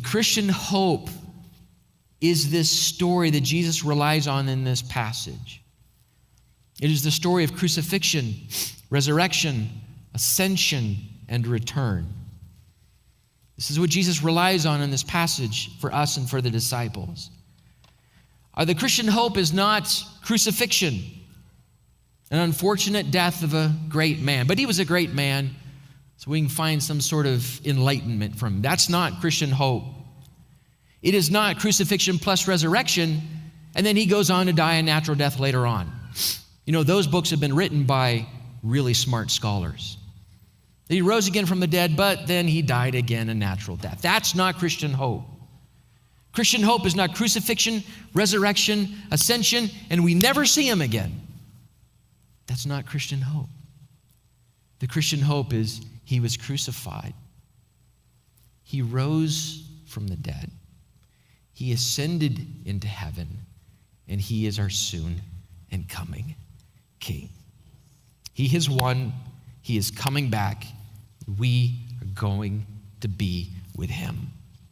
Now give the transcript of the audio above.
Christian hope is this story that Jesus relies on in this passage. It is the story of crucifixion, resurrection, ascension, and return. This is what Jesus relies on in this passage for us and for the disciples. The Christian hope is not crucifixion, an unfortunate death of a great man. But he was a great man, so we can find some sort of enlightenment from him. That's not Christian hope. It is not crucifixion plus resurrection, and then he goes on to die a natural death later on. You know, those books have been written by really smart scholars. He rose again from the dead, but then he died again a natural death. That's not Christian hope. Christian hope is not crucifixion, resurrection, ascension, and we never see him again. That's not Christian hope. The Christian hope is he was crucified. He rose from the dead. He ascended into heaven, and he is our soon and coming King. He has won. He is coming back. We are going to be with him.